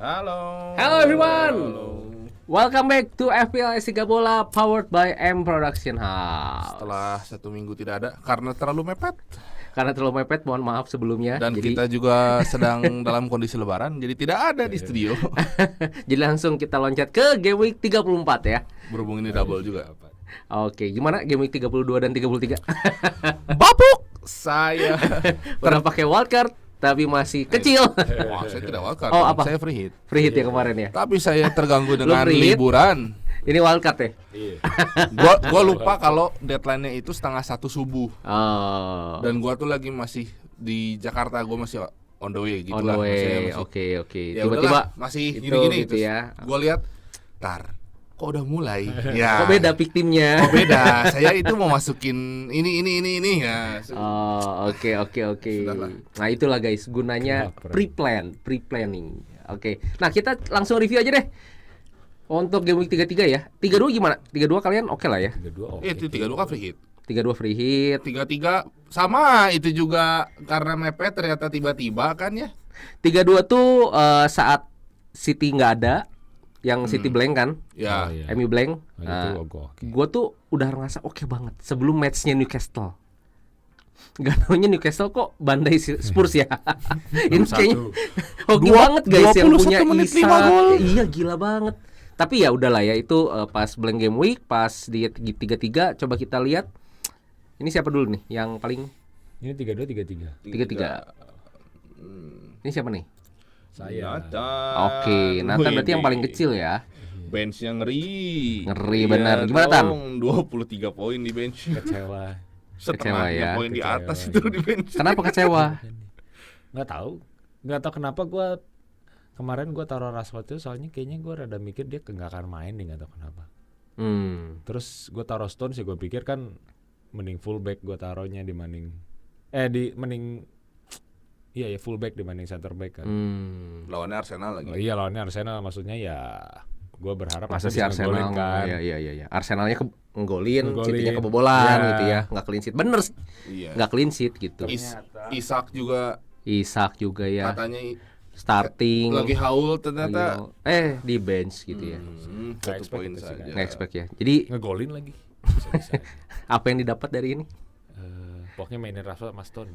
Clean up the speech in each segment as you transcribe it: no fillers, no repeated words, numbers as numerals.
Halo. Hello everyone. Halo. Welcome back to FPL S3 Bola powered by M Production House. Setelah 1 minggu tidak ada karena terlalu mepet. Karena terlalu mepet, mohon maaf sebelumnya. Dan kita juga sedang dalam kondisi lebaran, jadi tidak ada di studio. Jadi langsung kita loncat ke Game Week 34 ya. Berhubung ini double juga. Oke, gimana Game Week 32 dan 33? Babuk! Saya Pernah pakai wildcard tapi masih kecil. Wah, saya tidak wildcard. Oh, apa? Saya free hit. Free hit ya kemarin ya. Tapi saya terganggu dengan free hit? liburan. Ini wildcard ya? Gua lupa kalau deadline-nya itu 12:30 subuh. Oh. Dan gua tuh lagi masih di Jakarta, gua masih on the way gitu On lah. the way. Maksudnya Oke. Ya Tiba-tiba udahlah, masih itu gini-gini gitu terus ya. gua lihat, kok udah mulai. Ya. Kok beda pick timnya? Oh beda, saya itu mau masukin ini ya. Oh, oke. Sudahlah. Nah, itulah guys, gunanya pre-planning. Oke. Nah, kita langsung review aja deh. Untuk game week 33 ya. 32 gimana? 32 kalian oke lah ya. 32 oke. Itu 32 kan free hit. 32 free hit. 33 sama itu juga karena mepet ternyata tiba-tiba kan ya. 32 tuh saat City nggak ada, yang City blank kan, Ya. Oh, iya. MU blank. Nah, itu oke. Gue tuh udah ngerasa oke banget sebelum matchnya Newcastle. Gak taunya Newcastle kok bandai Spurs ya. Ini kayaknya hoki banget guys yang 21 punya menit, Isak. 5 gol. Iya gila banget. Tapi ya udahlah ya itu pas blank game week, pas di 33 coba kita lihat. Ini siapa dulu nih yang paling Ini 32 33. 33? Ini siapa nih? Saya. Oke, Nathan berarti yang paling kecil ya. Benchnya ngeri. Ngeri Iya benar. Gimana, Tan? dong, 23 poin di bench. Kecewa. Setengahnya ya. poin di atas Kecewa. itu di bench. Kenapa kecewa? Nggak tahu kenapa kemarin gue taruh Rashford itu soalnya kayaknya gue rada mikir dia nggak akan main nih, nggak tahu kenapa. Terus gue taruh Stones ya, gue pikir kan mending fullback gue taruhnya dibanding iya ya fullback dibanding center back kan. Lawannya Arsenal lagi. Oh, iya lawannya Arsenal, maksudnya ya gue berharap Masa Arsenal sih bisa Arsenal ngegolin kan. Iya. Arsenalnya nggolin, Ngegolin. City-nya kebobolan Iya. gitu ya. Enggak clean sheet. Bener sih. Iya. Enggak clean sheet gitu. Isak juga Isak juga ya. katanya Starting lagi haul ternyata. di bench gitu ya. Satu expect poin itu sih, saja. Nggak expect ya. Jadi Ngegolin lagi. Bisa-bisa. apa yang didapat dari ini? Pokoknya mainin Rashford sama Stone.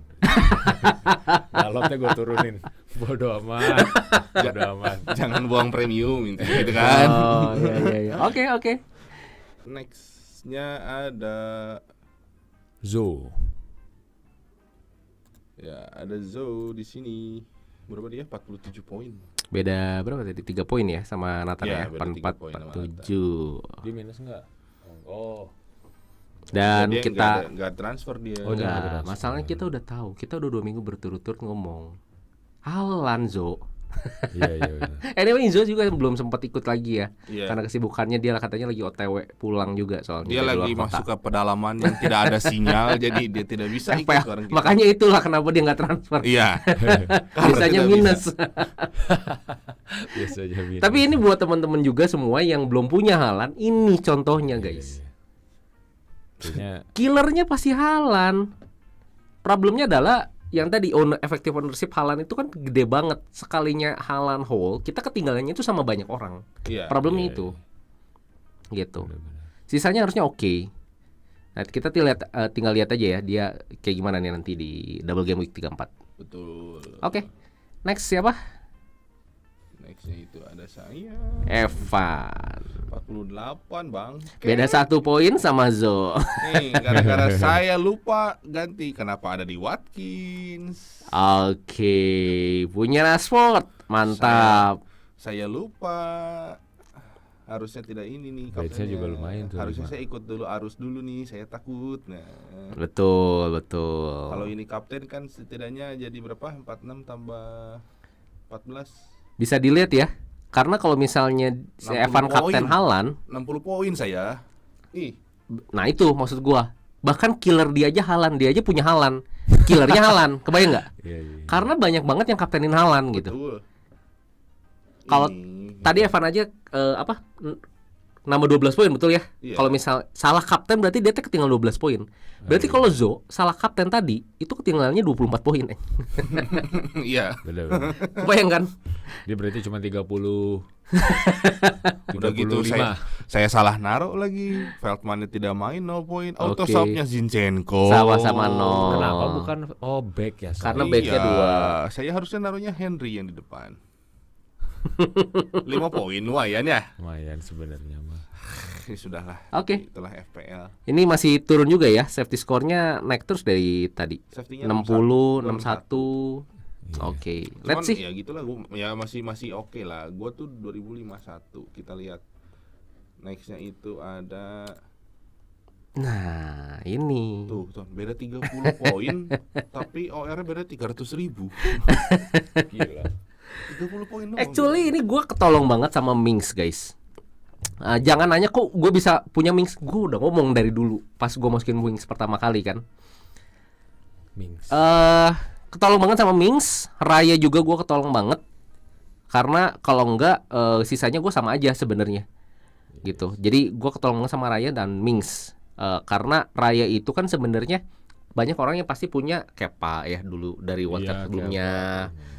Dalotnya gue turunin. Bodoh amat. Jangan buang premium gitu kan. Oh, iya. Oke. Nextnya ada Zo di sini. Berapa dia? 47 poin. Beda berapa tadi? 3 poin ya sama Nathan Iya, ya. beda 3 poin sama 47. Dia minus enggak? Oh. Dan Dia kita nggak transfer dia. Oh, dia nggak enggak, transfer. masalahnya kita udah tahu. Kita udah 2 minggu berturut-turut ngomong Haaland Zo. Iya. Anyway, Zo juga belum sempat ikut lagi ya. Iya. Karena kesibukannya dia katanya lagi OTW pulang juga soalnya. Dia dari lagi luar kota. masuk ke pedalaman yang tidak ada sinyal, jadi dia tidak bisa ikut FPL. bareng kita. Makanya itulah kenapa dia nggak transfer. Iya. Biasanya tidak minus. Biasanya minus. Tapi ini buat teman-teman juga semua yang belum punya Haaland, ini contohnya guys. Kayaknya Killernya pasti Haaland. Problemnya adalah yang tadi effective ownership Haaland itu kan gede banget. Sekalinya Haaland hold, kita ketinggalannya itu sama banyak orang. Iya. Problemnya itu. Gitu. Sisanya harusnya oke. Nah, kita tinggal lihat aja ya dia kayak gimana nih nanti di double game week 34. Betul. Oke. Next siapa? Nextnya itu ada saya. Evan. 48 bang. Beda 1 poin sama Zo. Nih gara-gara saya lupa ganti. Kenapa ada di Watkins? Oke, punya Rashford. Mantap. Saya lupa. Harusnya tidak ini nih. Rate-nya kaptennya. juga lumayan tuh, Harusnya 5. saya ikut dulu arus dulu nih. Saya takut. Nah. Betul. Kalau ini kapten kan setidaknya jadi berapa? 46 tambah 14. Bisa dilihat ya. Karena kalau misalnya si 60 Evan kapten poin. Haaland, 60 poin saya. Ih. nah itu maksud gua. Bahkan killer dia aja Haaland, dia aja punya Haaland. Killernya Haaland, kebayang nggak? Iya. Karena banyak banget yang kaptenin Haaland gitu. Betul. Kalau Ini. tadi Evan aja nambah 12 poin betul ya? Iya. Kalau misal salah kapten berarti dia ketinggalan 12 poin. Berarti kalau Zo salah kapten tadi itu ketinggalannya 24 poin. Iya. Benar. Kebayang kan? Dia berarti cuma 30. Udah gitu 35. saya salah naruh lagi. Feldman tidak main 0 poin. Auto Oke. subnya Zinchenko. Sama-sama 0. Kenapa bukan back ya? Karena sorry. backnya 2. Saya harusnya naruhnya Henry yang di depan. 5 poin lumayan ya. Lumayan sebenarnya mah. Sudahlah. Oke. Itulah FPL. Ini masih turun juga ya. Safety score-nya naik terus dari tadi. Safety-nya 60, 61. 61. Oke. Cuman Let's see. ya gitulah gua ya masih oke lah. Gua tuh 2051. Kita lihat nextnya itu ada Nah, ini. tuh beda 30 poin tapi OR-nya beda 300.000. Gila. 30 poin doang. Actually ini gue ketolong banget sama Mings guys. Jangan nanya kok gue bisa punya Mings. Gue udah ngomong dari dulu pas gue masukin Wings pertama kali kan. Mings. Ketolong banget sama Mings. Raya juga gue ketolong banget. Karena kalau enggak sisanya gue sama aja sebenarnya. Gitu. Jadi gue ketolong banget sama Raya dan Mings. Karena Raya itu kan sebenarnya banyak orang yang pasti punya Kepa ya dulu dari World Cup sebelumnya.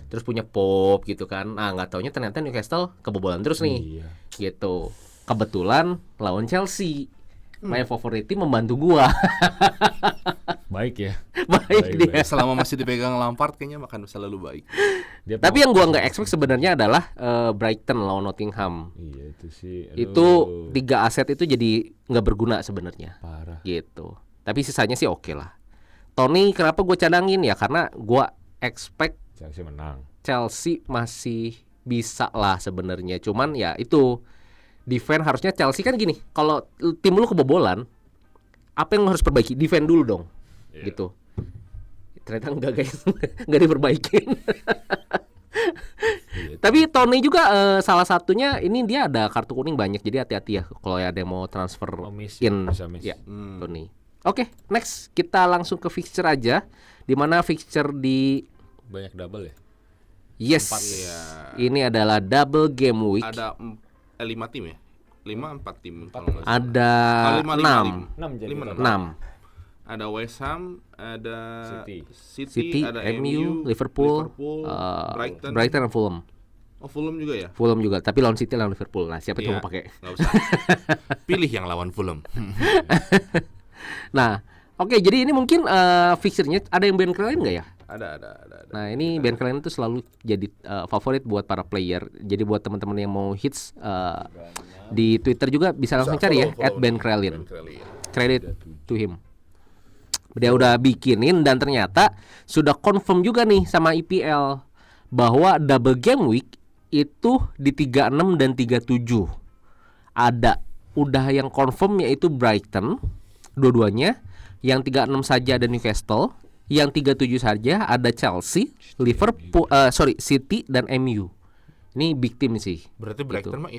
Terus punya Pop gitu kan. Nah nggak taunya ternyata Newcastle kebobolan terus nih. Iya. Gitu. Kebetulan lawan Chelsea. My favorit team membantu gua. Baik ya. Baik dia. Selama masih dipegang Lampard kayaknya makan selalu baik. Dia Tapi yang gua nggak expect sebenarnya adalah Brighton lawan Nottingham. Iya itu sih. Itu 3 aset itu jadi nggak berguna sebenarnya. Parah. Gitu. Tapi sisanya sih oke lah. Tony kenapa gue cadangin ya? Karena gua expect Chelsea menang. Chelsea masih bisa lah sebenarnya. Cuman ya itu defense harusnya Chelsea kan gini. Kalau tim lu kebobolan, apa yang lu harus perbaiki? Defense dulu dong. Gitu. Ternyata enggak guys. Enggak diperbaikin. Tapi Tony juga salah satunya ini dia ada kartu kuning banyak. Jadi hati-hati ya kalau ada yang mau transfer Miss, in. bisa miss. Ya, Tony. Oke, next kita langsung ke fixture aja. Di mana fixture di Banyak double ya. Yes. Ya. Ini adalah double game week. Ada 5 tim ya? 4 tim kalau nggak salah. Ada lima, 6. 6 jadi. Lima, total. 6. Ada West Ham, ada City, ada MU, Liverpool, Brighton dan Fulham. Oh, Fulham juga ya? Fulham juga, tapi lawan City lawan Liverpool. Nah, siapa tuh Iya, mau pakai? nggak usah. Pilih yang lawan Fulham. Nah, oke, jadi ini mungkin fixture-nya ada yang band kalian nggak ya? Ada. Nah, ini band kalian itu selalu jadi favorit buat para player. Jadi buat teman-teman yang mau hits di Twitter juga bisa langsung cari ya @benkrelin. Credit to him. Dia udah bikinin dan ternyata sudah confirm juga nih sama IPL bahwa double game week itu di 36 dan 37. Ada udah yang confirm yaitu Brighton dua-duanya, yang 36 saja ada Newcastle, yang 37 saja ada Chelsea, Liverpool, City dan MU. Ini big team sih. Berarti Brighton mah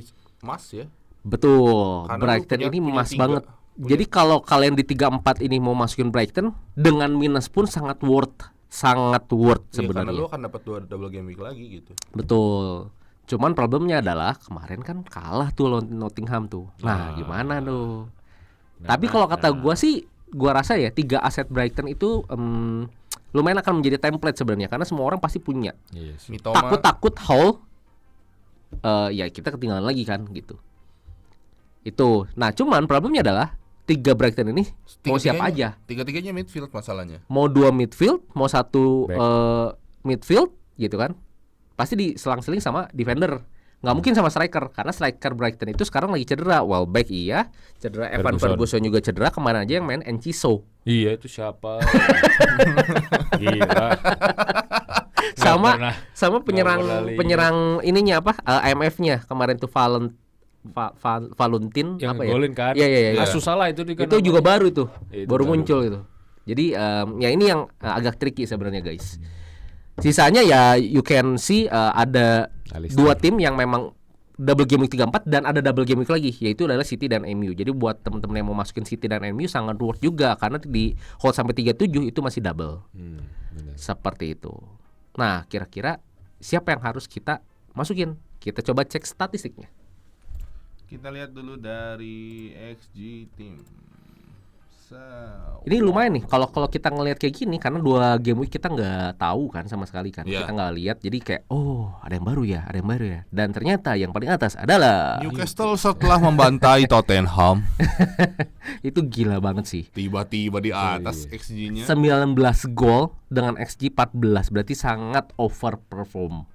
emas ya? Betul. Karena Brighton lu ini punya emas 3. banget. Jadi kalau kalian di 34 ini mau masukin Brighton dengan minus pun sangat worth Iya, karena sebenarnya. lu akan dapat 2 double game week lagi gitu. Betul. Cuman problemnya adalah kemarin kan kalah tuh lawan Nottingham tuh. Nah, gimana tuh? Tapi kalau kata gua sih, gua rasa ya 3 aset Brighton itu lumayan akan menjadi template sebenarnya karena semua orang pasti punya. Iya sih. Mitoma Takut Hall ya kita ketinggalan lagi kan gitu. Itu. Nah, cuman problemnya adalah 3 Brighton ini mau siapa aja? Tiga-tiganya midfield masalahnya. Mau 2 midfield, mau 1 Back. midfield gitu kan. Pasti diselang-seling sama defender. Nggak mungkin sama striker karena striker Brighton itu sekarang lagi cedera. Welbeck iya, cedera Evan Ferguson juga cedera. Kemarin aja yang main Enciso. Iya itu siapa? Gila. Sama penyerang pernah lihat. penyerang ininya apa? IMF-nya kemarin tuh Valentin Yang apa ya? golin kan? Iya. Susah lah itu Itu juga baru itu. Itu Baru baru. muncul itu. Jadi ya ini yang agak tricky sebenarnya guys. Sisanya ya you can see ada Alistair. 2 tim yang memang double game week 34 dan ada double game week lagi yaitu adalah City dan MU. Jadi buat teman-teman yang mau masukin City dan MU sangat worth juga karena di hold sampai 37 itu masih double. Benar. Seperti itu. Nah, kira-kira siapa yang harus kita masukin? Kita coba cek statistiknya. Kita lihat dulu dari XG team. Ini lumayan nih kalau kita ngelihat kayak gini karena 2 game week kita nggak tahu kan sama sekali kan. Yeah. Kita nggak lihat jadi kayak ada yang baru ya, dan ternyata yang paling atas adalah Newcastle setelah membantai Tottenham. itu gila banget sih. Tiba-tiba di atas XG-nya 19 gol dengan XG 14 berarti sangat overperform.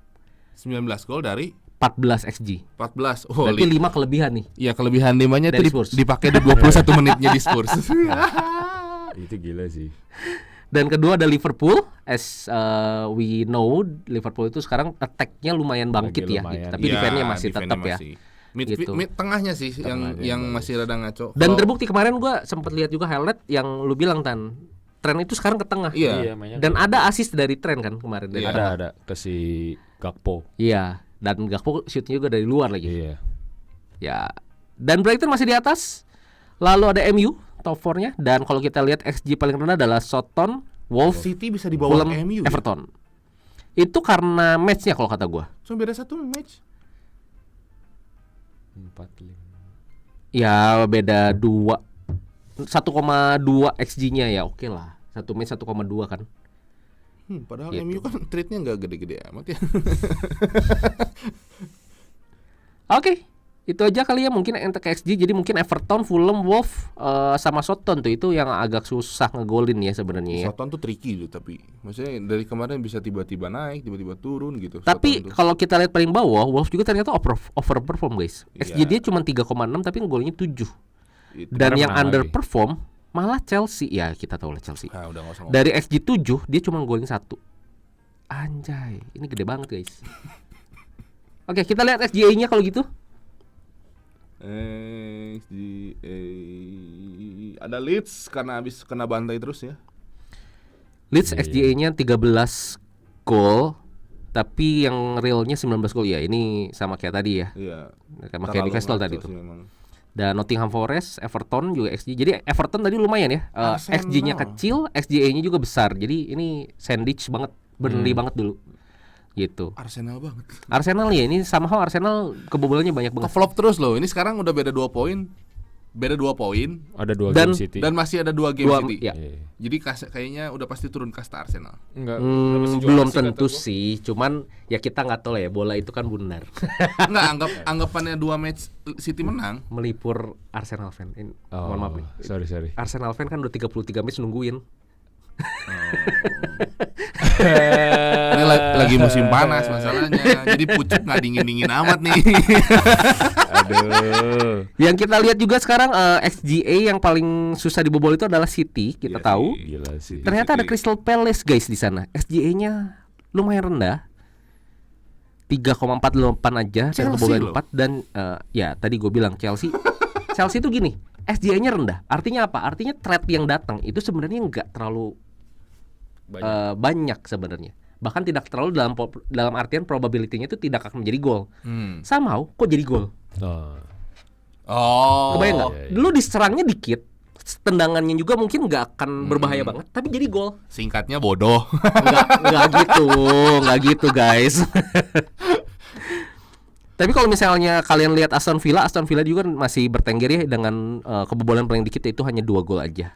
19 gol dari 14 XG. 14. Berarti 5 kelebihan nih. Iya, kelebihan 5-nya Dari itu Spurs. dipakai di 21 menitnya di Spurs. Itu gila sih. Dan kedua ada Liverpool. As we know, Liverpool itu sekarang attack-nya lumayan bangkit Lagi ya, lumayan. gitu. Tapi defense-nya masih tetap ya. Gitu. Mid tengahnya sih yang masih rada ngaco. Dan Kalau- terbukti kemarin gua sempat lihat juga highlight yang lu bilang Tan. Tren itu sekarang ke tengah. Iya. mainnya Dan ada assist dari Tren kan kemarin dari Iya. tengah. ada ke si Gakpo. Iya, dan Gakpo shootnya juga dari luar lagi. Iya. Ya. Dan Brighton masih di atas. Lalu ada MU top 4-nya dan kalau kita lihat XG paling rendah adalah Southampton, Wolves, City bisa di bawah Fulham, MU. Everton. Itu karena match-nya kalau kata gua. Cuma beda 1 match. 4-5. Ya beda 1,2 XG-nya ya oke lah. Satu match 1,2 kan. Padahal Gitu. MU kan trade-nya nggak gede-gede amat ya. Oke. Itu aja kali ya mungkin untuk XG. Jadi mungkin Everton, Fulham, Wolves sama Southampton tuh itu yang agak susah ngegolin ya sebenarnya ya. Southampton tuh tricky tuh, tapi maksudnya dari kemarin bisa tiba-tiba naik, tiba-tiba turun gitu. Tapi Southampton tuh. kalau kita lihat paling bawah, Wolves juga ternyata overperform guys. XG Iya. dia cuma 3,6 tapi ngegolnya 7. Itu. Dan Kemarin yang menang underperform malah Chelsea. Ya kita tahu lah Chelsea. Udah nggak usah ngomong. Dari XG 7 dia cuma golin 1. Anjay, ini gede banget guys. Oke, kita lihat XGA-nya kalau gitu. XGA ada Leeds karena habis kena bantai terus ya. Leeds Iya. XGA-nya 13 gol tapi yang realnya 19 gol ya. Ini sama kayak tadi ya. Iya. Sama kayak Newcastle tadi tuh. Memang. Dan Nottingham Forest, Everton juga XG. Jadi Everton tadi lumayan ya. Arsenal. XG-nya kecil, XGA-nya juga besar. Jadi ini sandwich banget, Burnley banget dulu. Gitu. Arsenal banget. Arsenal ya ini somehow Arsenal kebobolannya banyak banget. Ngeflop terus loh. Ini sekarang udah beda 2 poin. Beda 2 poin Ada 2 Dan- game City. dan masih ada 2 game Dua, City. ya. Iya. Jadi kayaknya udah pasti turun kasta Arsenal. Enggak. udah pasti juara Belum sih, tentu kata gua. sih, cuman ya kita nggak tahu lah ya bola itu kan benar. Enggak, anggapannya 2 match City menang. Melipur Arsenal fan. Oh, Mohon maaf nih. sorry. Arsenal fan kan udah 33 match nungguin. Ini lagi musim panas masalahnya. Jadi pucuk nggak dingin-dingin amat nih. Aduh. Yang kita lihat juga sekarang XGA yang paling susah dibobol itu adalah City, kita Iya tahu. sih. Gila sih. Ternyata ada City. Crystal Palace guys di sana. XGA-nya lumayan rendah. 3,48 aja dan Chelsea kebobolan loh. 4 dan ya tadi gue bilang Chelsea itu gini, XGA-nya rendah. Artinya apa? Artinya threat yang datang itu sebenarnya nggak terlalu banyak sebenarnya. Bahkan tidak terlalu dalam artian probability-nya itu tidak akan menjadi gol. Somehow kok jadi gol? Oh. Kebayang nggak? iya, iya. Dulu diserangnya dikit, tendangannya juga mungkin nggak akan berbahaya banget, tapi jadi gol. Singkatnya bodoh. Nggak gitu guys. Tapi kalau misalnya kalian lihat Aston Villa juga masih bertengger ya dengan kebobolan paling dikit itu hanya 2 gol aja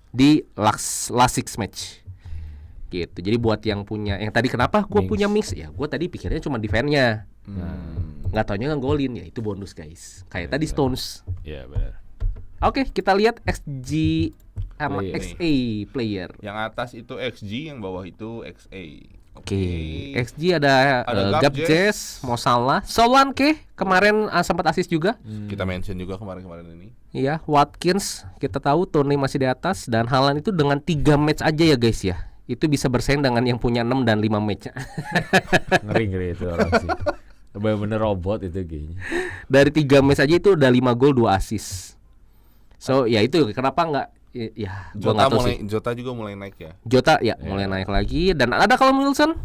di last 6 match. Gitu. Jadi buat yang punya, yang tadi kenapa gue Mix. punya mix ya? Gue tadi pikirnya cuma defense-nya, nggak taunya ngegolin ya itu bonus guys. Kayak tadi Stones. Iya benar. Oke, kita lihat XG sama Player. XA player. Yang atas itu XG, yang bawah itu XA. Oke, XG ada Ada Gabjes, Mo Salah, Solanke kemarin sempat assist juga. Kita mention juga kemarin-kemarin ini. Iya, Watkins kita tahu Tony masih di atas dan Haaland itu dengan 3 match aja ya guys ya. Itu bisa bersaing dengan yang punya 6 dan 5 match. Ngeri itu orang sih. Bener-bener robot itu kayaknya. Dari 3 match aja itu udah 5 gol 2 assist. So, ya itu kenapa nggak ya gua nggak tahu sih. Jota juga mulai naik ya. Jota ya mulai naik lagi dan ada Callum Wilson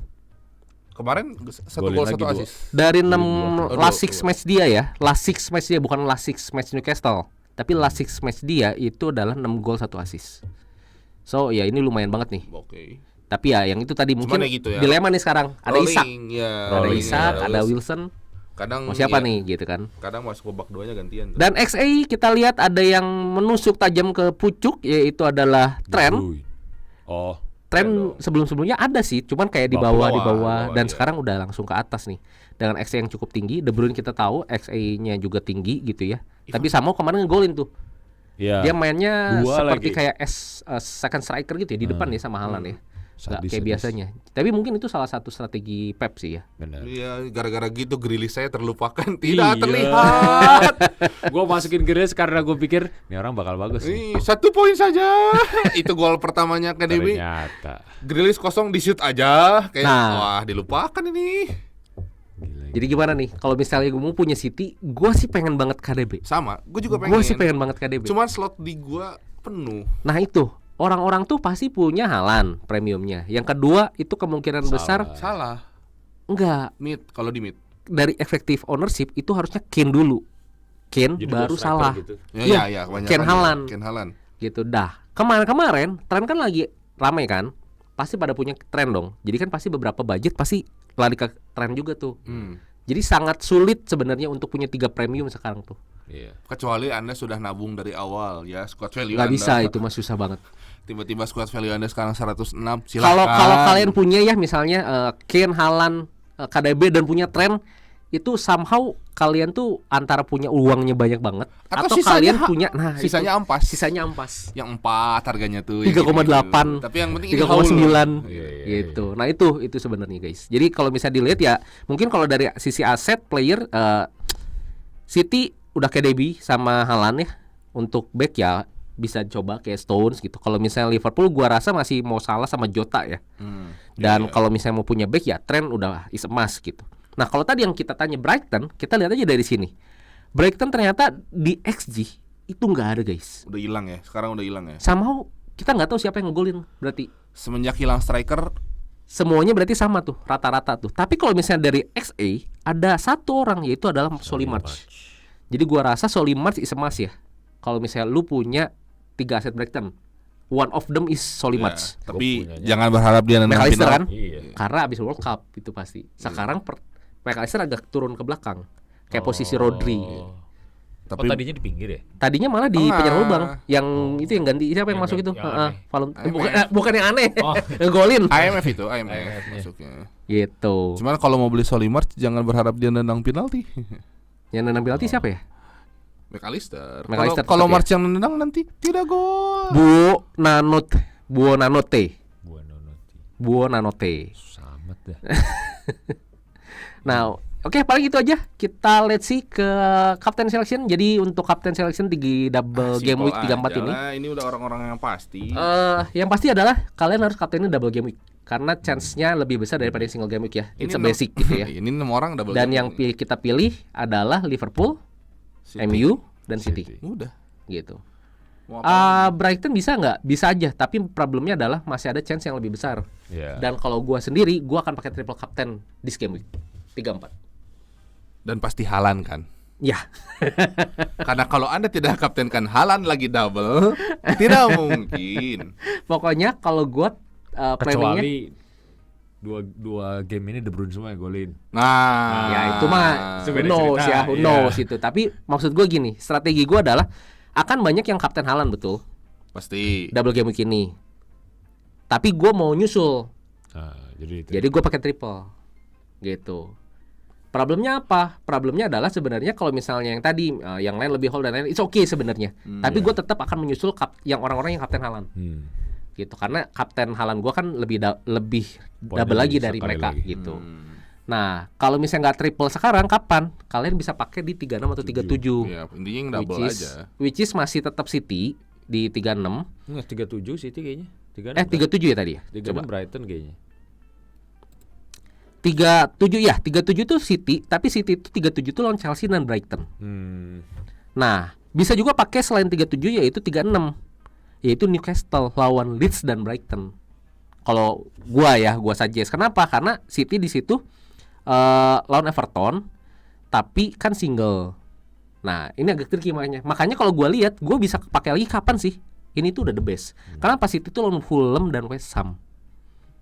Kemarin 1 Golin gol lagi 1 dua. assist. dari 6 dua. last 6 match dia ya. Last 6 match dia bukan last 6 match Newcastle. Tapi last 6 match dia itu adalah 6 gol 1 assist. So ya ini lumayan banget nih. Oke. Tapi ya yang itu tadi mungkin ya gitu ya. dilema nih sekarang. Ada Isak, Rolling, ya. ada Rolling, Isak, ya. ada Wilson. Kadang mau siapa ya, nih gitu kan. kadang masuk babak 2-nya gantian tuh. Dan XA kita lihat ada yang menusuk tajam ke pucuk, yaitu adalah Trent. Uy. Oh, Trend sebelum-sebelumnya ada sih, cuman kayak di Bawah, bawah dan iya. sekarang udah langsung ke atas nih. Dengan XA yang cukup tinggi, De Bruyne kita tahu XA-nya juga tinggi gitu ya. Tapi sama kemarin ngegolin tuh. iya. Dia mainnya Dua seperti lagi. kayak second striker gitu ya di depan nih sama Haaland ya. Nggak Sadis, kayak sadis. biasanya. Tapi mungkin itu salah satu strategi Pep sih ya. Benar. Iya, gara-gara gitu Grealish saya terlupakan, Iya. tidak terlihat. Gue masukin Grealish karena gue pikir ini orang bakal bagus nih. 1 poin saja. Itu gol pertamanya KDB. Ternyata. Grealish kosong di shoot aja, kayak Nah. wah dilupakan ini. Gila. Jadi gimana nih? Kalau misalnya gue mau punya City, gue sih pengen banget KDB. Sama, gue juga pengen. Gue sih pengen banget KDB. Cuman slot di gua penuh. Nah itu orang-orang tuh pasti punya Haaland premiumnya. Yang kedua itu kemungkinan besar Salah. enggak, Mid, kalau di mid. dari efektif ownership itu harusnya Kane dulu. Kane Jadi baru dua striker salah gitu. Iya, kebanyakan Ken Haaland. Ken Haaland. gitu. Dah kemarin tren kan lagi ramai kan, pasti pada punya tren dong. Jadi kan pasti beberapa budget pasti lari ke tren juga tuh. Jadi sangat sulit sebenarnya untuk punya 3 premium sekarang tuh. Iya. Kecuali Anda sudah nabung dari awal ya, squad value Nggak Anda. bisa, itu mah susah banget. Tiba-tiba squad value Anda sekarang 106, silakan. Kalau kalian punya ya misalnya Kane, Haaland, KDB dan punya tren, itu somehow kalian tuh antara punya uangnya banyak banget atau kalian punya sisanya ampas. sisanya ampas. Yang 4 harganya tuh 3,8. Tapi yang penting ini 3,9 Iya. gitu. Nah itu sebenarnya guys. Jadi kalau misalnya dilihat ya, mungkin kalau dari sisi aset player City udah KDB sama Haaland ya. Untuk back ya bisa coba kayak Stones gitu. Kalau misalnya Liverpool gua rasa masih mau Salah sama Jota ya. Dan kalau misalnya mau punya back ya Trent udah is a must gitu. Nah kalau tadi yang kita tanya Brighton, kita lihat aja dari sini. Brighton ternyata di XG itu nggak ada guys. Udah hilang ya, sekarang udah hilang ya. Somehow kita nggak tahu siapa yang ngegolin. Berarti Semenjak hilang striker, semuanya berarti sama tuh, rata-rata tuh. Tapi kalau misalnya dari XA ada satu orang, yaitu adalah Solly March. Jadi gua rasa Solly March is a must ya. Kalau misalnya lu punya 3 aset Brighton, one of them is Solly ya, March. tapi punyanya. jangan berharap dia nendang McAllister final. kan? Iya. Karena abis World Cup itu pasti. Sekarang McAllister agak turun ke belakang, kayak posisi Rodri. Tapi tadinya di pinggir ya? Tadinya malah di Tengah. penyerang lubang. Yang itu yang ganti siapa yang Yang masuk itu? yang aneh. Bukan yang aneh. Oh. Ngegolin. IMF itu, IMF IMF-nya. masuknya. Gitu. Cuman kalau mau beli Solly March jangan berharap dia nendang penalti. Yang nendang penalti siapa ya? McAllister. McAllister Kalau tetap ya? March yang nendang nanti tidak gol. Buonanotte. Gua nonoti. Buonanotte. Samet dah. Nah, oke, paling itu aja. Kita let's see ke Captain Selection. Jadi untuk Captain Selection di double game week 34 ini. Ini udah orang-orang yang pasti. Yang pasti adalah kalian harus kaptenin double game week karena chance-nya lebih besar daripada yang single game week ya. It's a enam- basic gitu ya. Ini 6 orang double Dan game yang week. kita pilih adalah Liverpool, City. MU, dan City. Udah. Gitu. Mau apa? Brighton bisa nggak? Bisa aja. Tapi problemnya adalah masih ada chance yang lebih besar. Iya. Dan kalau gua sendiri, gua akan pakai triple captain di game week 34. Dan pasti Haaland kan. Ya, Karena kalau Anda tidak kaptenkan Haaland lagi double, tidak mungkin. pokoknya kalau gua planningnya Kecuali dua game ini De Bruyne semua yang golin. Nah, ya itu mah who beda knows cerita, ya, who iya. knows itu. Tapi maksud gue gini, strategi gue adalah akan banyak yang kapten Haaland betul pasti. double game week ini. Tapi gue mau nyusul, Nah, jadi itu. jadi gue pakai triple, gitu. Problemnya apa? Problemnya adalah sebenarnya kalau misalnya yang tadi yang lain lebih hold dan lain, it's okay sebenarnya. Tapi gue tetap akan menyusul yang orang-orang yang kapten Haaland, gitu. Karena kapten Haaland gue kan lebih Poinnya double lagi lebih dari sekali mereka, lagi. gitu. Nah, kalau misalnya nggak triple sekarang, kapan? Kalian bisa pakai di 36 atau 37. Ya, intinya yang double aja. Which is masih tetap City di 36. Enggak 37 City kayaknya. 37 ya tadi ya? 36 Coba. Brighton kayaknya. 37 ya, 37 itu City, tapi City itu 37 itu lawan Chelsea dan Brighton. Nah, bisa juga pakai selain 37 yaitu 36. Yaitu Newcastle lawan Leeds dan Brighton. Kalau gua suggest. Kenapa? Karena City di situ lawan Everton, tapi kan single. Nah, ini agak tricky makanya kalau gua lihat, gua bisa pakai lagi kapan sih? Ini tuh udah the best. Kenapa City tuh lawan Fulham dan West Ham?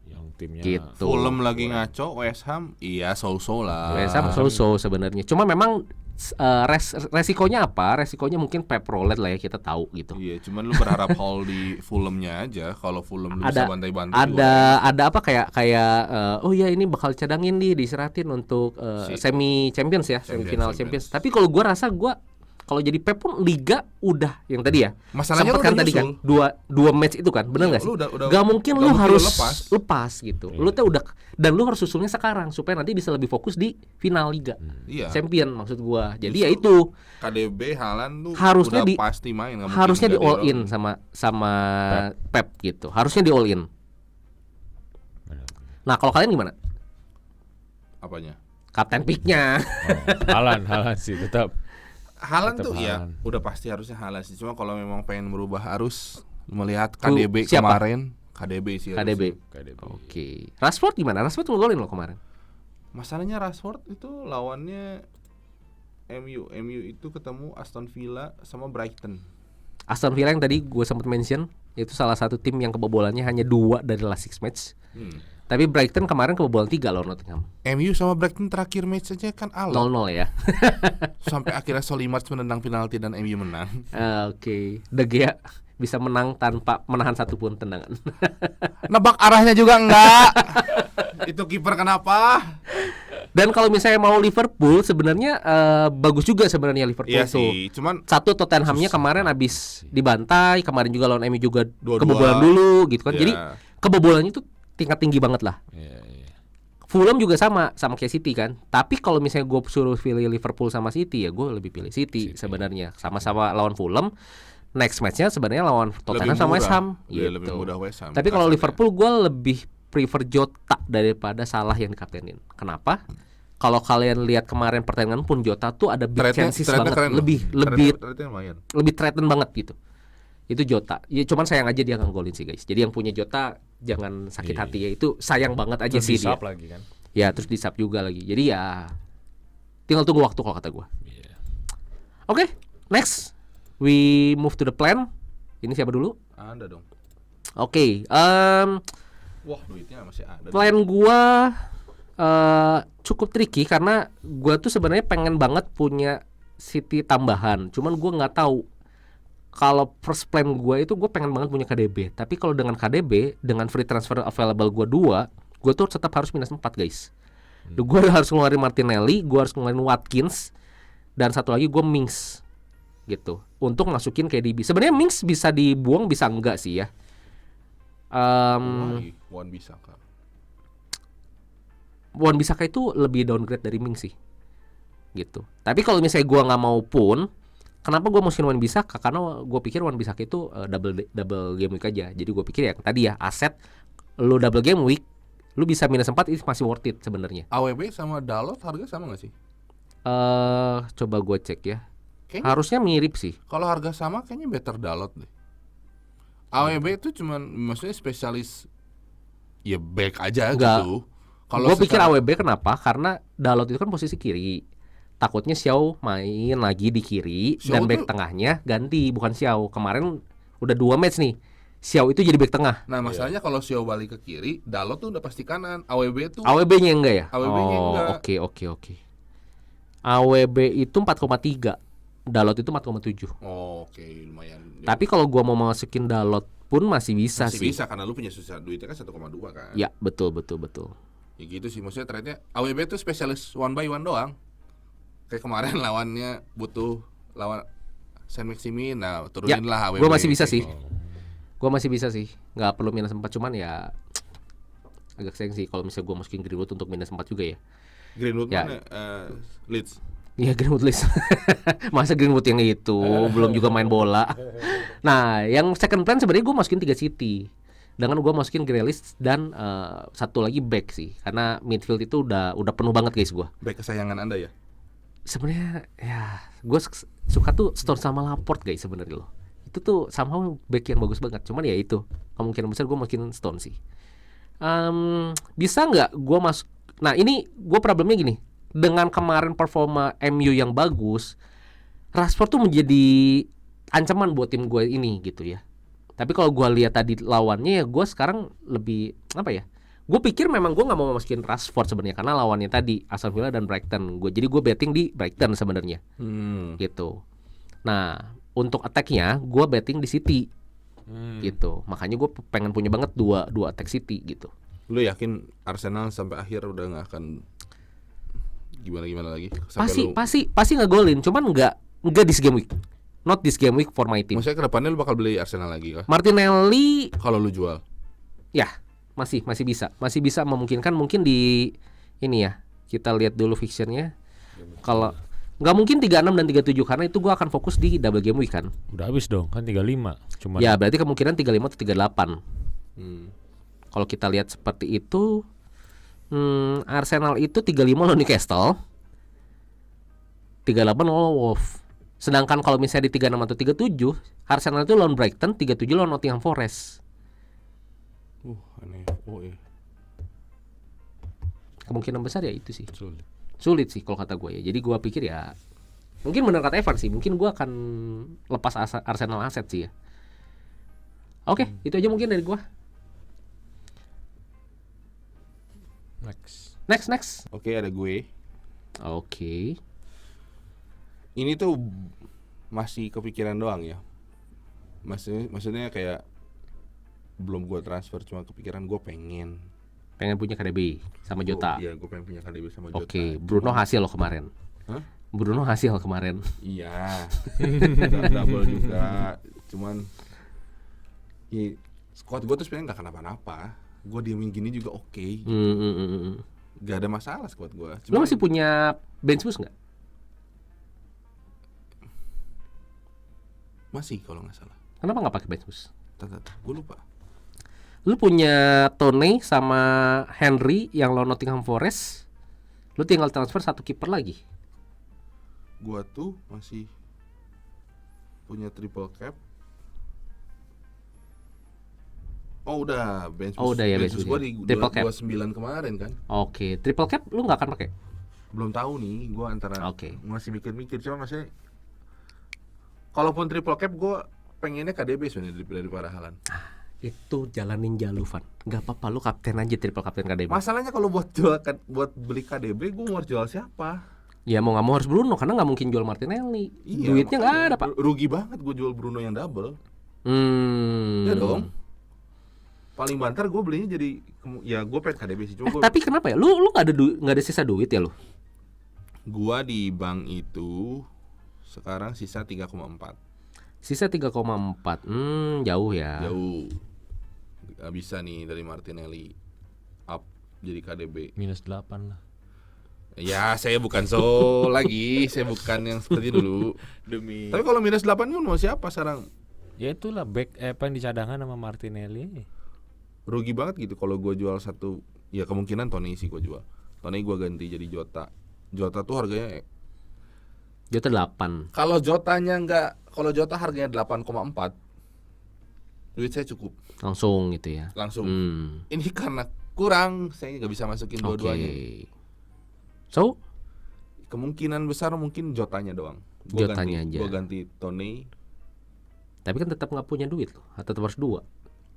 Yang timnya. Gitu. Fulham lagi ngaco, West Ham iya so-so lah. West Ham so-so sebenarnya. Cuma memang resikonya apa? Resikonya mungkin Pep Roulette lah ya, kita tahu gitu. Iya, cuman lu berharap haul di Fulhamnya aja. Kalau Fulham lu bisa bantai-bantai ada apa kayak oh ya ini bakal cadangin diistirahatin untuk semi champions ya, semifinal champions. Tapi kalau gua rasa kalau jadi Pep pun Liga udah yang tadi ya. Masalahnya sempet kan tadi kan dua match itu kan, benar nggak sih? Gak mungkin lu harus lepas gitu. Lu tuh udah, dan lu harus susulnya sekarang supaya nanti bisa lebih fokus di final Liga. Champion maksud gua. Jadi ya itu KDB Haaland tuh harusnya udah pasti main. Harusnya di all in sama Pep gitu. Harusnya di all in. Nah kalau kalian gimana? Apanya? Kapten picknya. Haaland sih tetap. Haaland tuh ya udah pasti harusnya Haaland sih. Cuma kalau memang pengen merubah harus melihat KDB kemarin. KDB sih. KDB. Oke. Rashford gimana? Rashford ngegolin loh kemarin. Masalahnya Rashford itu lawannya MU itu ketemu Aston Villa sama Brighton. Aston Villa yang tadi gue sempat mention itu salah satu tim yang kebobolannya hanya 2 dari last 6 match. Tapi Brighton kemarin kebobolan 3 lawan Nottingham. MU sama Brighton terakhir match aja kan 0-0 ya. Sampai akhirnya Solly March menendang penalti dan MU menang. Oke. De Gea bisa menang tanpa menahan satu pun tendangan. Nebak arahnya juga enggak. Itu kiper kenapa? Dan kalau misalnya mau Liverpool sebenarnya bagus juga sebenarnya Liverpool iya tuh. Sih, cuman satu Tottenhamnya kemarin habis dibantai, kemarin juga lawan MU juga kebobolan dulu gitu kan. Jadi kebobolannya itu tingkat tinggi banget lah. Fulham juga sama kayak City kan. Tapi kalau misalnya gue suruh pilih Liverpool sama City ya gue lebih pilih City sebenarnya. Sama-sama lawan Fulham. Next matchnya sebenarnya lawan Tottenham sama West Ham gitu. Lebih mudah West Ham. Tapi kalau Liverpool gue lebih prefer Jota daripada Salah yang dikaptenin. Kenapa? Kalau kalian lihat kemarin pertandingan pun Jota tuh ada big chances banget. Lebih threaten banget gitu. Itu Jota. Ya cuman sayang aja dia nggak golin sih guys. Jadi yang punya Jota jangan sakit hati ya. Itu sayang banget aja terus sih dia. Lagi kan. Ya terus di-sub juga lagi. Jadi ya tinggal tunggu waktu kalau kata gue. Oke, next we move to the plan. Ini siapa dulu? Anda dong. Oke. Wah duitnya masih ada. Plan gue cukup tricky karena gue tuh sebenarnya pengen banget punya City tambahan. Cuman gue nggak tahu. Kalau first plan gue itu gue pengen banget punya KDB. Tapi kalau dengan KDB, dengan free transfer available gue 2, gue tuh tetap harus minus 4 guys. Gue harus ngeluarin Martinelli, gue harus ngeluarin Watkins, dan satu lagi gue Mings gitu untuk masukin KDB. Sebenarnya Mings bisa dibuang bisa enggak sih ya? Wan Bissaka itu lebih downgrade dari Mings sih gitu. Tapi kalau misalnya gue nggak mau pun, kenapa gue masukin Wan Bissaka? Karena gue pikir Wan Bissaka itu double game week aja. Jadi gue pikir ya tadi ya aset lu double game week, lu bisa minus 4 itu masih worth it sebenarnya. AWB sama Dalot harga sama nggak sih? Coba gue cek ya. Kayaknya, harusnya mirip sih. Kalau harga sama kayaknya better Dalot deh. AWB itu cuman maksudnya spesialis ya back aja gitu. Kalau gue pikir AWB kenapa? Karena Dalot itu kan posisi kiri. Takutnya Xiao main lagi di kiri dan back tengahnya ganti, bukan Xiao. Kemarin udah 2 match nih. Xiao itu jadi back tengah. Nah, masalahnya kalau Xiao balik ke kiri, Dalot tuh udah pasti kanan. AWB AWB-nya enggak ya? AWB-nya enggak. Oke. AWB itu 4,3. Dalot itu 4,7. Oke, lumayan. Tapi kalau gua mau masukin Dalot pun masih bisa sih. Masih bisa karena lu punya susah duitnya kan 1,2 kan. Ya, betul. Ya gitu sih, maksudnya trade-nya AWB tuh spesialis one by one doang. Kayak kemarin lawannya butuh lawan Saint Maximin, nah turunin lah AWB. Gua masih bisa sih. Nggak perlu minus 4, cuman ya agak sayang sih kalau misalnya gua masukin Greenwood untuk minus 4 juga ya. Greenwood ya. Mana? Leeds. Iya Greenwood Leeds. Masa Greenwood yang itu belum juga main bola. Nah, yang second plan sebenarnya gue masukin 3 City. Dengan gue masukin Grealish dan satu lagi back sih. Karena midfield itu udah penuh banget guys gue. Back kesayangan Anda ya? Sebenarnya ya gue suka tuh Stones sama Laporte guys sebenarnya loh. Itu tuh somehow back yang bagus banget. Cuman ya itu kemungkinan besar gue masukin Stones sih. Bisa nggak gue masuk? Nah ini gue problemnya gini. Dengan kemarin performa MU yang bagus, Rashford tuh menjadi ancaman buat tim gue ini gitu ya. Tapi kalau gue lihat tadi lawannya ya gue sekarang lebih apa ya? Gue pikir memang gue nggak mau masukin Rashford sebenarnya karena lawannya tadi Aston Villa dan Brighton. Jadi gue betting di Brighton sebenarnya. Gitu. Nah, untuk attack-nya gue betting di City. Gitu. Makanya gue pengen punya banget dua attack City gitu. Lu yakin Arsenal sampai akhir udah nggak akan gimana lagi? Sampai Pasti ngegolin, cuman nggak this game week. Not this game week for my team. Maksudnya kedepannya lu bakal beli Arsenal lagi kah? Martinelli Kalau lu jual? ya masih bisa memungkinkan mungkin di ini ya. Kita lihat dulu fixture-nya. Kalau nggak mungkin 36 dan 37 karena itu gua akan fokus di double game week kan. Udah habis dong, kan 35. Cuman Ya berarti kemungkinan 35 atau 38. Kalau kita lihat seperti itu, Arsenal itu 35 lawan Newcastle, 38 lawan Wolves. Sedangkan kalau misalnya di 36 atau 37, Arsenal itu lawan Brighton, 37 lawan Nottingham Forest. Aneh. Oh iya. Kemungkinan besar ya itu sih. sulit. Sulit sih kalau kata gue ya. Jadi gue pikir ya mungkin benar kata Evan sih. Mungkin gue akan lepas Arsenal aset sih ya. Oke, itu aja mungkin dari gue. Next. Oke, ada gue. Oke. Ini tuh masih kepikiran doang ya. Maksudnya kayak belum gue transfer, cuma kepikiran gue pengen Pengen punya KDB sama Jota. Iya, gue pengen punya KDB sama Jota. Oke, Bruno hasil loh kemarin. Hah? Bruno hasil kemarin. Iya. Double juga. Cuman squad gue tuh sebenarnya nggak kenapa-napa. Gue diemin gini juga oke. Gak ada masalah squad gue. Lo masih punya bench boost nggak? Masih kalau nggak salah. Kenapa nggak pakai bench boost? Gue lupa. Lu punya Tone sama Henry yang lawan Nottingham Forest. Lu tinggal transfer satu kiper lagi. Gua tuh masih punya triple cap. Oh udah bench boost. Oh udah ya bench Gua boost. di Triple cap. 29 kemarin kan. Oke, triple cap lu nggak akan pakai? Belum tahu nih, gua antara Oke. masih mikir-mikir. Cuma masih kalaupun triple cap gua pengennya KDB sebenarnya daripada Haaland. Itu jalanin Jaluvan. Gak apa-apa lu kapten aja triple kapten KDB. Masalahnya kalau buat beli KDB gua mau jual siapa? Ya mau nggak mau harus Bruno karena nggak mungkin jual Martinelli. Iya, Duitnya nggak makanya ada pak. Rugi banget gua jual Bruno yang double. Ya dong. Paling banter gue belinya jadi ya gue pengen KDB sih cuma Tapi kenapa ya? Lu nggak ada sisa duit ya lu? Gua di bank itu sekarang sisa 3,4. Sisa 3,4. Jauh ya. Jauh. Gak bisa nih dari Martinelli up jadi KDB. -8 lah. Ya saya bukan lagi, saya bukan yang seperti dulu. Demi. Tapi kalau -8 pun mau siapa sekarang? Ya itulah back apa yang dicadangkan sama Martinelli. Rugi banget gitu kalau gue jual satu. Ya kemungkinan Tony sih gue jual. Tony gue ganti jadi Jota. Jota tuh harganya Jota 8. kalau Jota harganya 8,4, duit saya cukup Langsung gitu ya. langsung. Ini karena kurang, saya nggak bisa masukin dua-duanya. So Kemungkinan besar mungkin Jotanya doang. Jotanya aja. Gue ganti Tony. tapi kan tetap nggak punya duit loh. Tetap harus 2.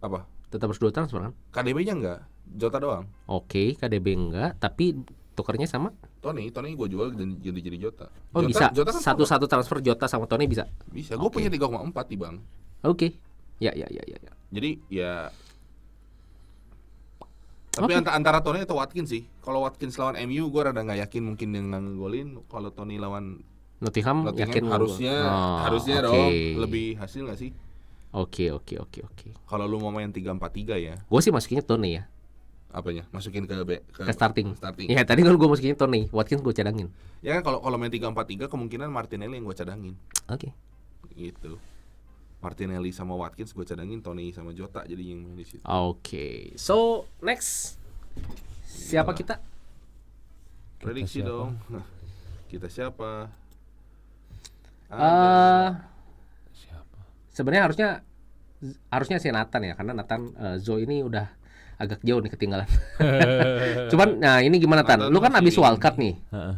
Apa? Tetap harus 2 transfer kan? KDB-nya enggak, Jota doang. Oke, KDB enggak, tapi tukernya sama. Tony gue jual dan jadi Jota. Oh bisa. Jota kan Satu tertransfer Jota sama Tony bisa. bisa. Gue Oke. punya 3,4 di bank. Oke. Ya. Jadi ya. Tapi Oke. antara Tony atau Watkins sih. Kalau Watkins lawan MU gue rada nggak yakin mungkin dia nggak ngegolin. Kalau Tony lawan Nottingham yakin harusnya oke. dong lebih hasil nggak sih? Oke. Kalau lu mau main 3-4-3 ya, Gue sih masukinnya Tony ya. apanya? Masukin ke Starting. Starting. Ya tadi kan gue masukinnya Tony, Watkins gue cadangin. Ya kan kalau main 3-4-3 kemungkinan Martinelli yang gue cadangin. Oke. Gitu. Martinelli sama Watkins gue cadangin, Tony sama Jota jadi yang main di situ. Oke. So next siapa kita? Prediksi siapa? dong. Kita siapa? Siapa? Sebenarnya harusnya si Nathan ya, karena Nathan Zo ini udah agak jauh nih ketinggalan. Cuman nah ini gimana Tan? Nathan Lu kan masih abis wildcard nih. Heeh.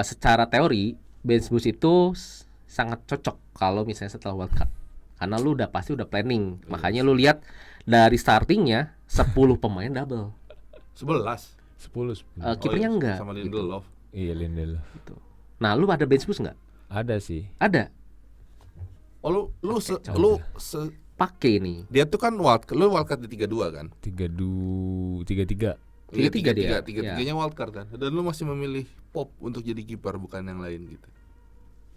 Secara teori bench boost itu sangat cocok kalau misalnya setelah wildcard. Karena lu pasti udah planning. Makanya lu lihat dari startingnya 10 pemain double. 11. 10. Kipernya enggak. Sama gitu. Lindelof. Iya, Lindelof. Gitu. Nah, lu ada bench boost enggak? Ada sih. Ada. Oh lu Pakai ini. dia tuh kan wildcard di 32 kan? 33. Iya, 33 dia. Tiga-tiganya wildcard kan. Dan lu masih memilih Pop untuk jadi kiper bukan yang lain gitu.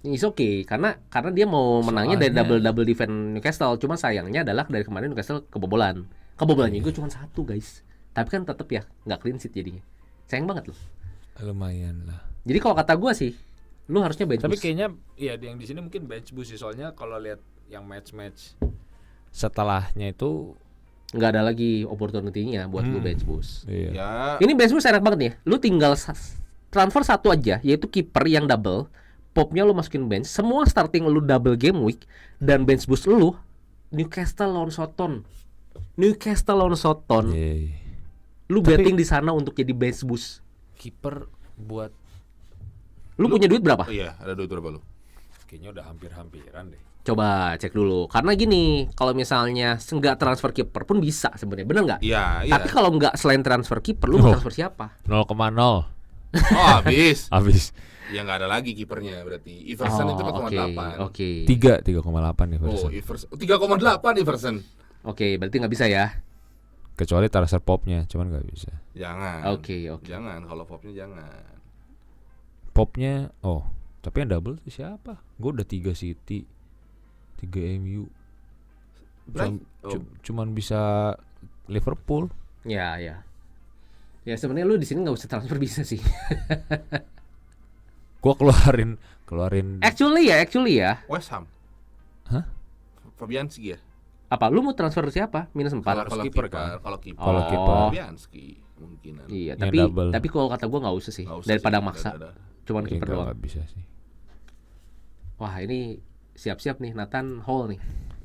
It's okay karena dia mau menangnya dari Soalnya- double defense Newcastle. Cuma sayangnya adalah dari kemarin Newcastle kebobolan. Kebobolannya gue cuma 1 guys. Tapi kan tetap ya nggak clean sheet jadinya. Sayang banget loh. Lumayan lah. Jadi kalau kata gue sih, lu harusnya bench Tapi boost. kayaknya ya yang di sini mungkin bench boost sih, soalnya kalau lihat yang match setelahnya itu Nggak ada lagi opportunity-nya buat lu bench boost. iya. Ya, Ini bench boost enak banget nih. Lu tinggal transfer 1 aja, yaitu kiper yang double. Popnya lu masukin bench. Semua starting lu double game week dan bench boost lu Newcastle lawan Southampton. Iya. Lu Tapi- betting di sana untuk jadi bench boost. Kiper buat Lu punya duit berapa? oh iya, ada duit berapa lu? kayaknya udah hampir-hampiran deh. Coba cek dulu. Karena gini, kalau misalnya nggak transfer kiper pun bisa sebenarnya, bener nggak? Iya. Tapi kalau nggak selain transfer kiper, lu mau transfer siapa? 0,0 Oh, habis. habis. Ya nggak ada lagi kipernya berarti. Iverson itu 4,8. Oke. 3,8 nih Oh, Ferguson. Iverson 3,8 Iverson. Oke, berarti nggak bisa ya? Kecuali transfer popnya, cuman nggak bisa. Jangan. Oke. Jangan kalau popnya jangan. Popnya, tapi yang double tuh siapa? Gue udah 3 City, 3 MU. Cuman bisa Liverpool. Ya. Ya sebenarnya lu di sini nggak usah transfer bisa sih. Gua keluarin Actually ya. West Ham. Hah? Fabianski ya? Apa lu mau transfer siapa? Minus 4. Kalau kiper kan? Kalau kiper. Kalau kiper. Fabianski mungkinan. Iya, Yang tapi double. kalau kata gua nggak usah sih. Nggak usah Daripada sih, maksa. ada. Cuman kiper doang. nggak bisa sih. Wah, ini siap-siap nih Nathan Hall nih.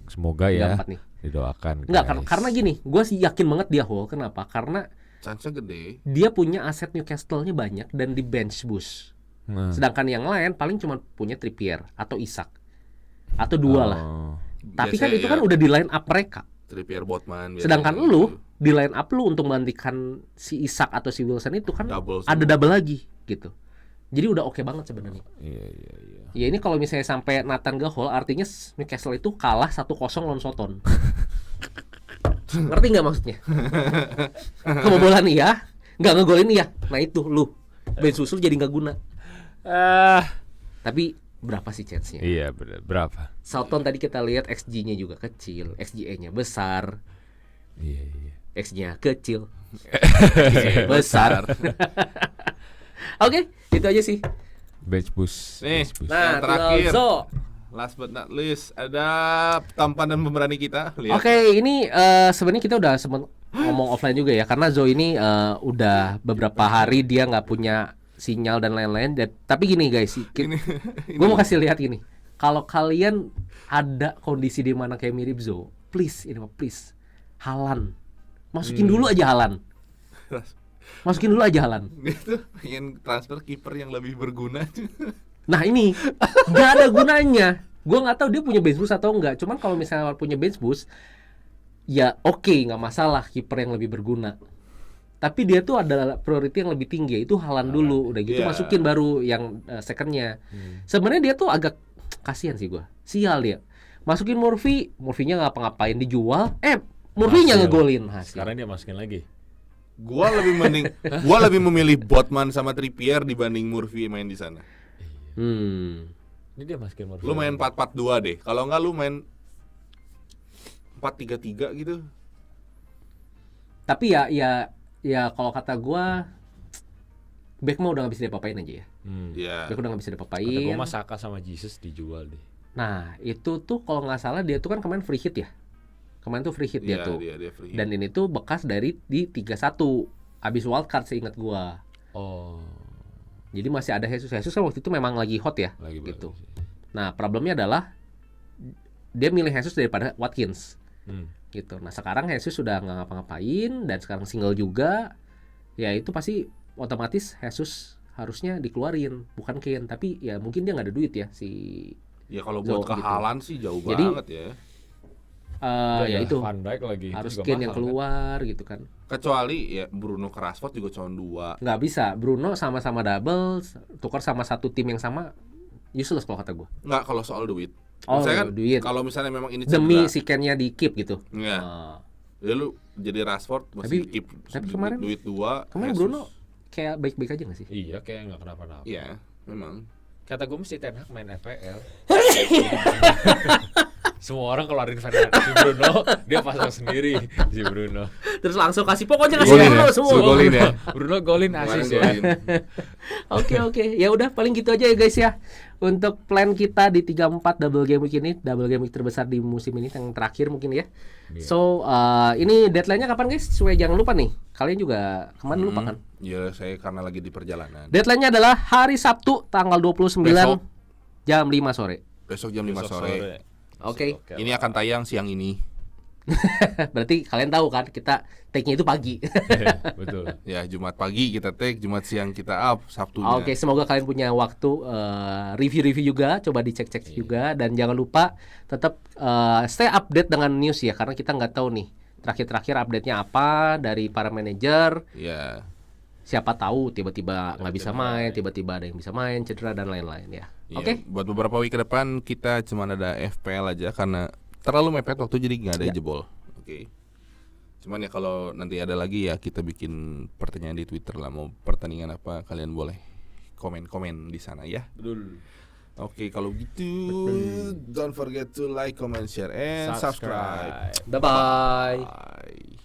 Semoga 34 ya nih. didoakan. Enggak, guys. karena gini, gua sih yakin banget dia Hall. Kenapa? Karena Chance-nya gede. dia punya aset Newcastle-nya banyak dan di bench boost. Nah. Sedangkan yang lain paling cuma punya Trippier atau Isak. Atau 2 lah. Tapi kan Biasanya itu ya, kan udah di line up mereka. Trippier, Botman. Sedangkan biasanya lu gitu. di line up lu untuk menggantikan si Isak atau si Wilson itu kan Double semua. ada double lagi gitu. Jadi udah oke banget sebenarnya. Iya. Ya ini kalau misalnya sampai Nathan gak Hall artinya Newcastle itu kalah 1-0 lawan Southampton. Ngerti nggak maksudnya? Kebobolan iya, nggak ngegolin iya. Nah itu lu bench susul jadi nggak guna. Tapi berapa sih chance-nya? Iya, bener. Berapa? Southampton tadi kita lihat XG-nya juga kecil, XGA-nya besar, Iya. X-nya kecil, besar. Oke, itu aja sih. Bench boost. Nih, bench boost. yang Nah, terakhir. Zo. Last but not least, ada tampan dan pemberani kita. Lihat. Oke, ini sebenarnya kita udah sempet ngomong offline juga ya, karena Zo ini udah beberapa hari dia nggak punya sinyal dan lain-lain. Tapi gini guys, gue mau kasih lihat gini. Kalau kalian ada kondisi di mana kayak mirip Zo, please, Haaland, masukin dulu aja Haaland. Masukin dulu aja Haaland. Itu pengen transfer kiper yang lebih berguna. Nah ini nggak ada gunanya. Gue nggak tahu dia punya bench boost atau enggak. Cuman kalau misalnya punya bench boost, ya oke, nggak masalah kiper yang lebih berguna. Tapi dia tuh ada priority yang lebih tinggi, itu Haaland dulu. Udah gitu Iya. masukin baru yang secondnya. Sebenarnya dia tuh agak kasihan sih gue. Sial dia. Masukin Murphy-nya ngapa-ngapain dijual. Murphy-nya Hasil. ngegolin hasil. Sekarang dia masukin lagi. Gua lebih memilih Botman sama Trippier dibanding Murphy main di sana. Ini dia masukin Murphy. Lu main 4-4-2 deh. Kalau enggak lu main 4-3-3 gitu. Tapi ya kalau kata gue, back mah udah nggak bisa diapa-apain aja ya. Iya. Back udah nggak bisa Kata diapa-apain. gue mah Saka sama Jesus dijual deh. Nah itu tuh kalau nggak salah dia tuh kan kemarin free hit ya. Kemarin tuh free hit dia Iya, tuh. dia free hit. Dan ini tuh bekas dari di 3-1 abis wildcard seingat gua. Oh, Jadi masih ada Jesus kan waktu itu memang lagi hot ya lagi gitu. bagus. Nah problemnya adalah dia milih Jesus daripada Watkins Hmm. gitu. Nah sekarang Jesus sudah nggak ngapa-ngapain dan sekarang single juga. Ya itu pasti otomatis Jesus harusnya dikeluarin, bukan Kane. Tapi ya mungkin dia nggak ada duit ya si. Ya kalau Zo buat ke gitu. Haaland sih jauh Jadi- banget ya. ya itu Van Dijk lagi itu harus juga Kane yang mahal, keluar gitu kan. Kecuali ya Bruno ke Rashford juga cuma 2. Nggak bisa, Bruno sama-sama double, tukar sama satu tim yang sama, useless kalau kata gue. Nggak, kalau soal duit. Oh, Misalnya kan duit. kalau misalnya memang ini Demi cedera, si Kane-nya di keep gitu. ya, Oh. ya lu jadi Rashford masih Tapi- keep tapi kemarin- duit 2. Kemarin Bruno kayak baik-baik aja nggak sih? Iya, kayak nggak kenapa-napa. Iya, memang. Kata gue mesti Ten Hag main FPL. Semua orang keluarin si Bruno, dia pasang sendiri si Bruno. Terus langsung kasih, pokoknya kasih Golin Bruno ya? semua. Suruh golin ya. Bruno golin Kemarin asis ya. golin. Oke. Ya udah paling gitu aja ya guys ya. Untuk plan kita di 34 double game week ini, double game week terbesar di musim ini yang terakhir mungkin ya. Iya. So, ini deadline-nya kapan guys? Supaya jangan lupa nih. Kalian juga kemarin lupa kan? Ya saya karena lagi di perjalanan. Deadline-nya adalah hari Sabtu tanggal 29 Besok. jam 5 sore. Besok jam 5 Besok sore. Oke. Ini akan tayang siang ini. Berarti kalian tahu kan kita take-nya itu pagi. Betul. Ya, Jumat pagi kita take, Jumat siang kita up, Sabtunya. Oke, semoga kalian punya waktu review-review juga, coba dicek-cek juga, dan jangan lupa tetap stay update dengan news ya, karena kita nggak tahu nih terakhir-terakhir update-nya apa dari para manajer. Ya. Siapa tahu tiba-tiba nggak bisa main, tiba-tiba ada yang bisa main, cedera dan lain-lain ya. Ya, Oke. buat beberapa week ke depan kita cuma ada FPL aja karena terlalu mepet waktu jadi nggak ada Ya. jebol. Oke. Cuman ya kalau nanti ada lagi ya kita bikin pertanyaan di Twitter lah, mau pertandingan apa kalian boleh komen-komen di sana ya. Betul. Oke, kalau gitu don't forget to like, comment, share, and subscribe. Bye-bye. Bye.